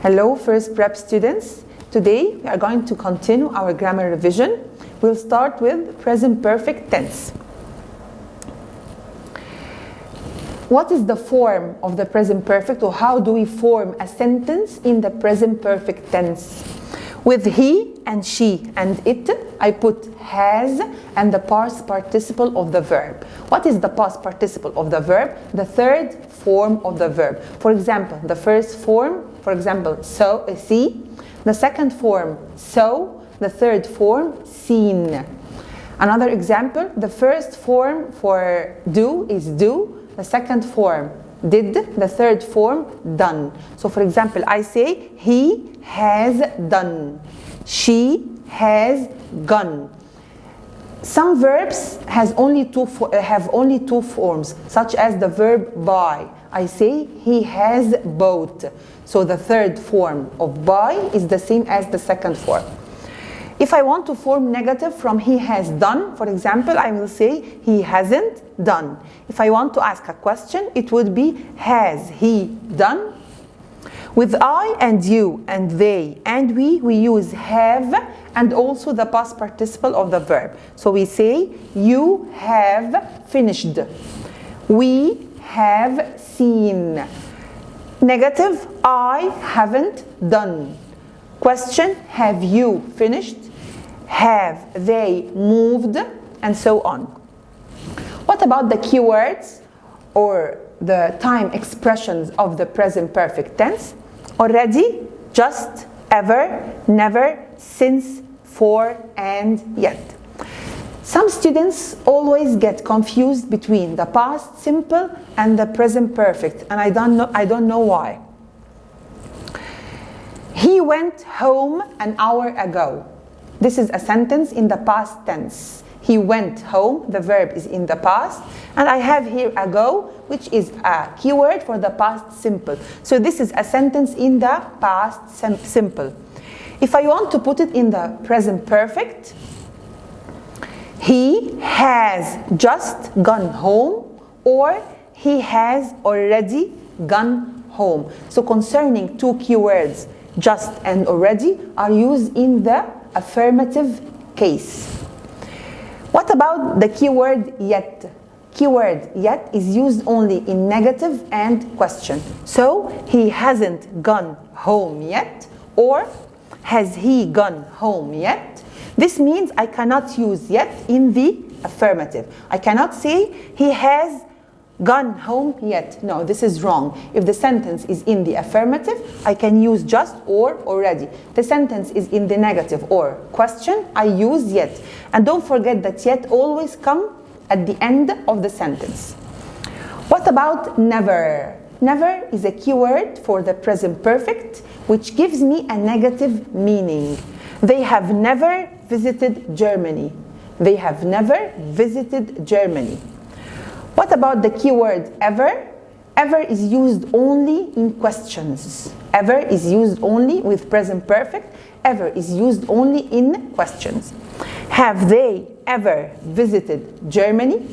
Hello, first prep students. Today we are going to continue our grammar revision. We'll start with present perfect tense. What is the form of the present perfect, or how do we form a sentence in the present perfect tense? With he and she and it, I put has and the past participle of the verb. What is the past participle of the verb? The third form of the verb. For example, the first form, for example, see. The second form, saw. The third form, seen. Another example, the first form for do is do. The second form, did. The third form, done. So for example, I say he has done. She has gone. Some verbs have only two forms, such as the verb buy. I say he has bought. So the third form of buy is the same as the second form. If I want to form negative from he has done, for example, I will say he hasn't done. If I want to ask a question, it would be has he done? With I and you and they and we use have and also the past participle of the verb. So we say you have finished. We have seen. Negative, I haven't done. Question, have you finished? Have they moved? And so on. What about the keywords or the time expressions of the present perfect tense? Already, just, ever, never, since, for, and yet. Some students always get confused between the past simple and the present perfect, and I don't know why. He went home an hour ago. This is a sentence in the past tense. He went home, the verb is in the past, and I have here ago, which is a keyword for the past simple. So this is a sentence in the past simple. If I want to put it in the present perfect, he has just gone home, or he has already gone home. So concerning two keywords, just and already, are used in the affirmative case. What about the keyword yet? Keyword yet is used only in negative and question. So he hasn't gone home yet, or has he gone home yet? This means I cannot use yet in the affirmative. I cannot say he has gone home yet. No, this is wrong. If the sentence is in the affirmative, I can use just or already. The sentence is in the negative or question, I use yet. And don't forget that yet always comes at the end of the sentence. What about never? Never is a keyword for the present perfect, which gives me a negative meaning. They have never visited Germany. They have never visited Germany. What about the keyword ever? Ever is used only in questions. Ever is used only with present perfect. Ever is used only in questions. Have they ever visited Germany?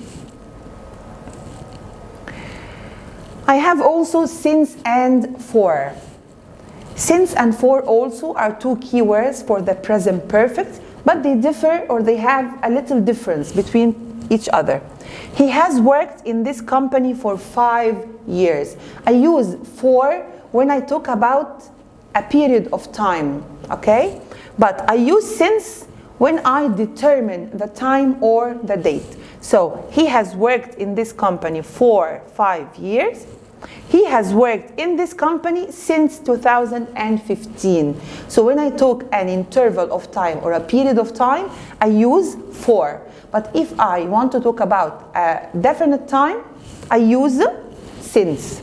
I have also since and for. Since and for also are two keywords for the present perfect, but they differ, or they have a little difference between each other. He has worked in this company for 5 years. I use for when I talk about a period of time, okay? But I use since when I determine the time or the date. So he has worked in this company for 5 years. He has worked in this company since 2015. So when I talk an interval of time or a period of time, I use for. But if I want to talk about a definite time, I use since.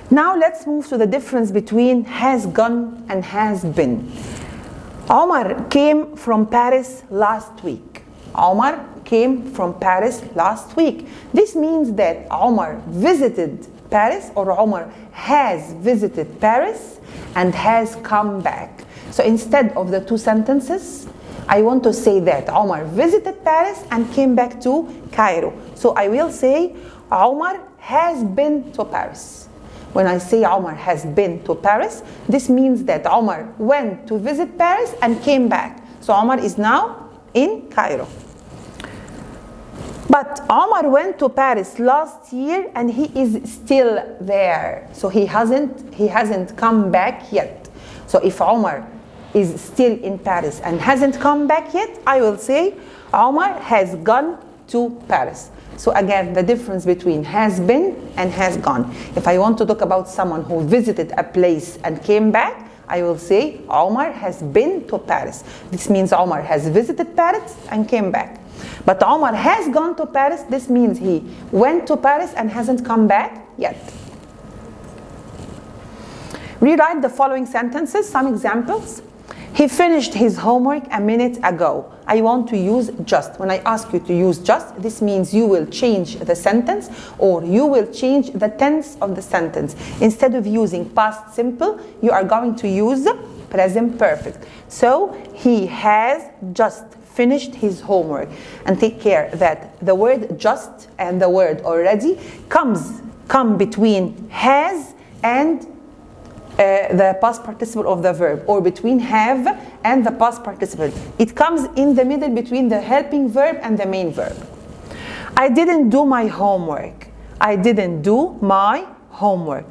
Now let's move to the difference between has gone and has been. Omar came from Paris last week. Omar came from Paris last week. This means that Omar visited Paris, or Omar has visited Paris and has come back. So instead of the two sentences, I want to say that Omar visited Paris and came back to Cairo. So I will say Omar has been to Paris. when I say Omar has been to Paris, this means that Omar went to visit Paris and came back. So Omar is now in Cairo. But Omar went to Paris last year and he is still there. So he hasn't come back yet. So if Omar is still in Paris and hasn't come back yet, I will say Omar has gone to Paris. So again, the difference between has been and has gone. If I want to talk about someone who visited a place and came back, I will say Omar has been to Paris. This means Omar has visited Paris and came back. But Omar has gone to Paris, this means he went to Paris and hasn't come back yet. Rewrite the following sentences, some examples. He finished his homework a minute ago. I want to use just. When I ask you to use just, this means you will change the sentence or you will change the tense of the sentence. Instead of using past simple, you are going to use present perfect. So he has just finished his homework. And take care that the word just and the word already come between has and the past participle of the verb, or between have and the past participle. It comes in the middle between the helping verb and the main verb. I didn't do my homework. I didn't do my homework.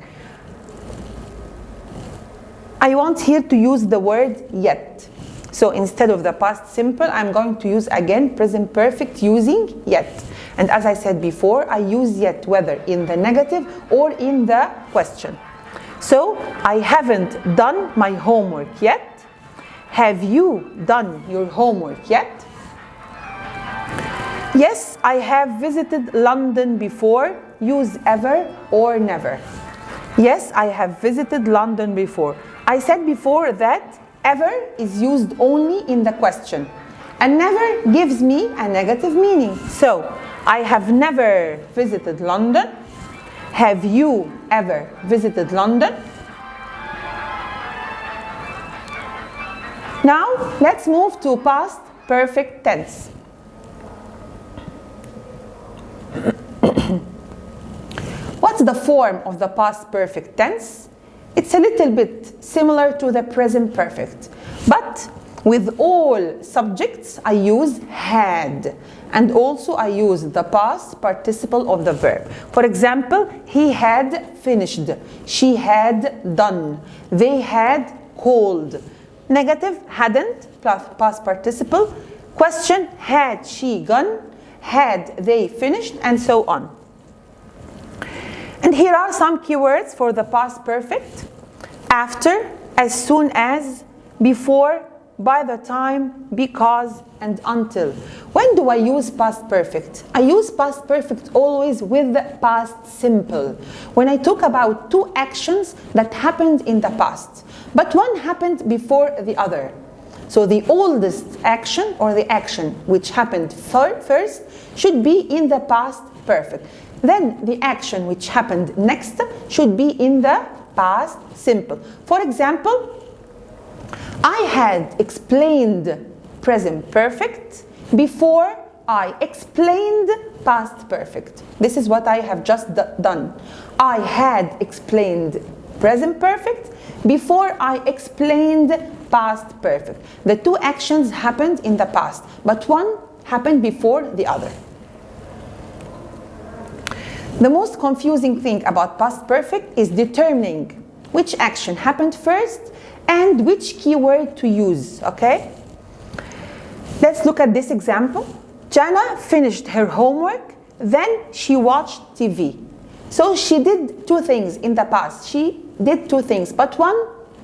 I want here to use the word yet. So instead of the past simple, I'm going to use again present perfect using yet. And as I said before, I use yet whether in the negative or in the question. So, I haven't done my homework yet. Have you done your homework yet? Yes, I have visited London before. Use ever or never. Yes, I have visited London before. I said before that ever is used only in the question. And never gives me a negative meaning. So, I have never visited London. Have you ever visited London? Now, let's move to past perfect tense. What's the form of the past perfect tense? It's a little bit similar to the present perfect, but with all subjects I use had, and also I use the past participle of the verb. For example, he had finished, she had done, they had called. Negative, hadn't, plus past participle. Question, had she gone, had they finished, and so on. And here are some keywords for the past perfect. After, as soon as, before, by the time, because, and until. When do I use past perfect? I use past perfect always with the past simple. When I talk about two actions that happened in the past, but one happened before the other. So the oldest action or the action which happened first should be in the past perfect. Then the action which happened next should be in the past simple. For example, I had explained present perfect before I explained past perfect. This is what I have just done. I had explained present perfect before I explained past perfect. The two actions happened in the past, but one happened before the other. The most confusing thing about past perfect is determining which action happened first and which keyword to use, okay? Let's look at this example. Jana finished her homework, then she watched TV. So she did two things in the past. She did two things, but one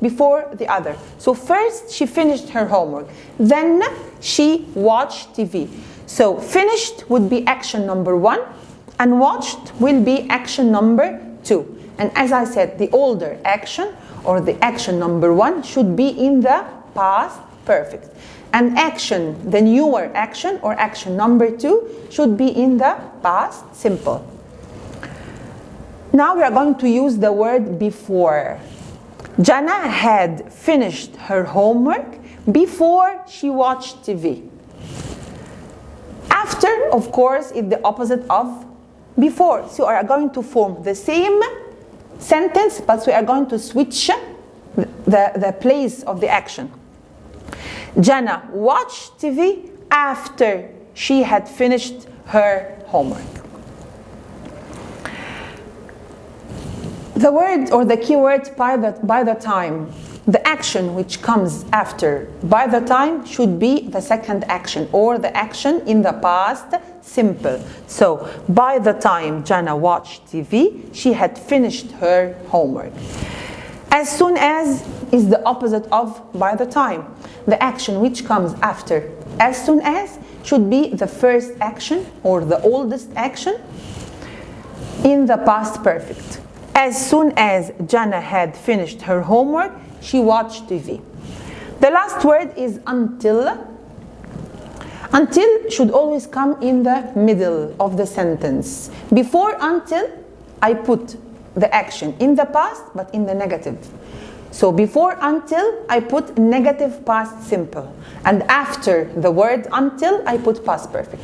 before the other. So first she finished her homework, then she watched TV. So finished would be action number one, and watched will be action number two. And as I said, the older action or the action number one should be in the past perfect. And action, the newer action or action number two should be in the past simple. Now we are going to use the word before. Jana had finished her homework before she watched TV. After, of course, is the opposite of before. So you are going to form the same sentence, but we are going to switch the place of the action. Jana watched TV after she had finished her homework. The word or the keyword by the time, the action which comes after by the time should be the second action or the action in the past simple. So, by the time Jana watched TV, she had finished her homework. As soon as is the opposite of by the time. The action which comes after as soon as should be the first action or the oldest action in the past perfect. As soon as Jana had finished her homework, she watched TV. The last word is until. Until should always come in the middle of the sentence. Before until, I put the action in the past but in the negative. So before until, I put negative past simple. And after the word until, I put past perfect.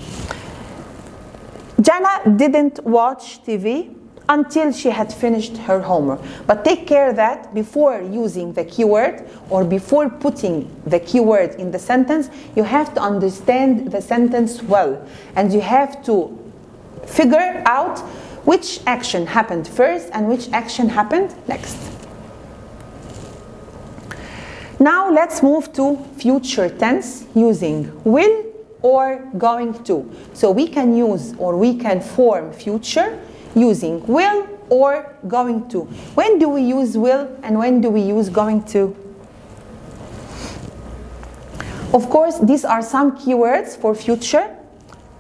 Jana didn't watch TV until she had finished her homework. But take care that before using the keyword or before putting the keyword in the sentence, you have to understand the sentence well. And you have to figure out which action happened first and which action happened next. Now let's move to future tense using will or going to. So we can use or we can form future using will or going to. When do we use will and when do we use going to? Of course, these are some keywords for future: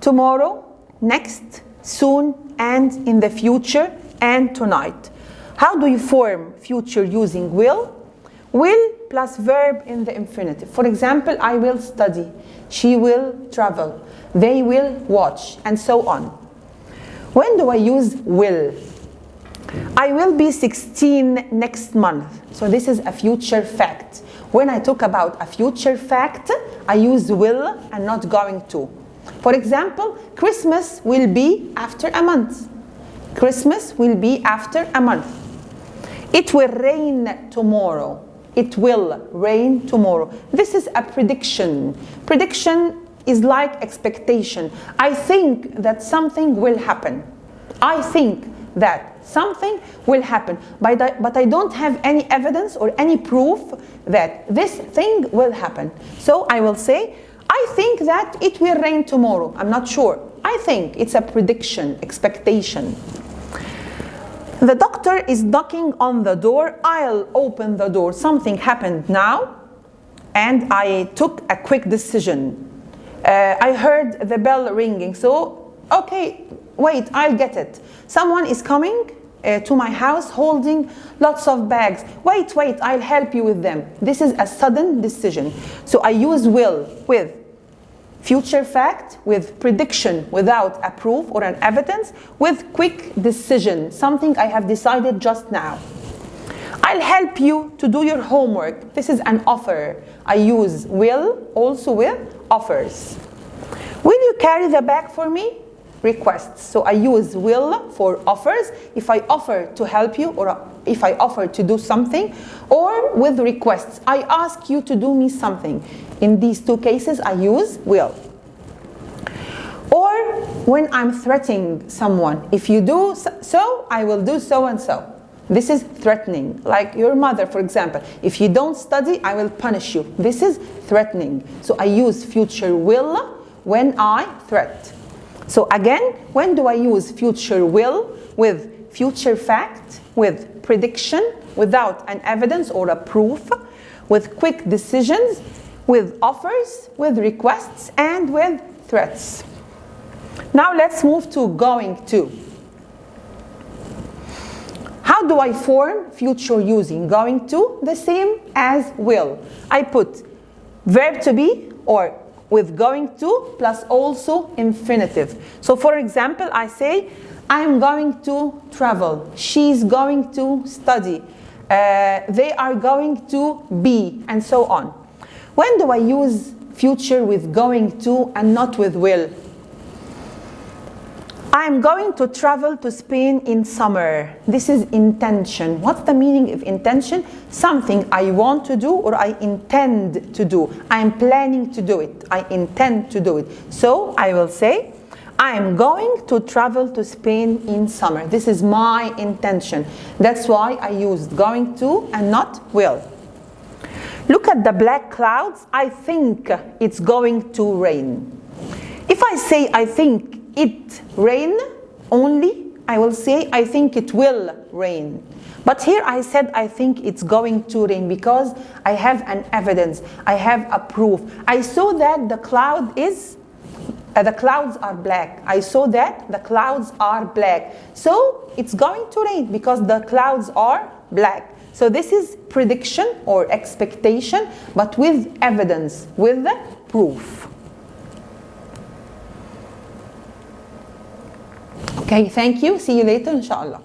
tomorrow, next, soon, and in the future, and tonight. How do you form future using will? Will plus verb in the infinitive. For example, I will study, she will travel, they will watch, and so on. When do I use will? I will be 16 next month. So this is a future fact. When I talk about a future fact, I use will and not going to. For example, Christmas will be after a month. Christmas will be after a month. It will rain tomorrow. It will rain tomorrow. This is a prediction. Prediction is like expectation. I think that something will happen. I think that something will happen. But I don't have any evidence or any proof that this thing will happen. So I will say, I think that it will rain tomorrow. I'm not sure. I think it's a prediction, expectation. The doctor is knocking on the door. I'll open the door. Something happened now, and I took a quick decision. I heard the bell ringing, so okay, wait, I'll get it. Someone is coming to my house holding lots of bags. Wait, I'll help you with them. This is a sudden decision. So I use will with future fact, with prediction without a proof or an evidence, with quick decision, something I have decided just now. I'll help you to do your homework. This is an offer. I use will also with offers. Will you carry the bag for me? Requests. So I use will for offers if I offer to help you or if I offer to do something, or with requests. I ask you to do me something. In these two cases, I use will. Or when I'm threatening someone, if you do so, I will do so and so. This is threatening. Like your mother, for example. If you don't study, I will punish you. This is threatening. So I use future will when I threat. So again, when do I use future will? With future fact, with prediction, without an evidence or a proof, with quick decisions, with offers, with requests, and with threats. Now let's move to going to. How do I form future using going to? The same as will. I put verb to be or with going to plus also infinitive. So for example, I say, I'm going to travel. She's going to study. They are going to be, and so on. When do I use future with going to and not with will? I'm going to travel to Spain in summer. This is intention. What's the meaning of intention? Something I want to do or I intend to do. I'm planning to do it. I intend to do it. So I will say, I'm going to travel to Spain in summer. This is my intention. That's why I used going to and not will. Look at the black clouds. I think it's going to rain. If I say I think it rain only, I will say I think it will rain. But here I said I think it's going to rain because I have an evidence. I have a proof. I saw that the clouds are black. I saw that the clouds are black. So it's going to rain because the clouds are black. So this is prediction or expectation, but with evidence, with proof. Okay, thank you. See you later, inshallah.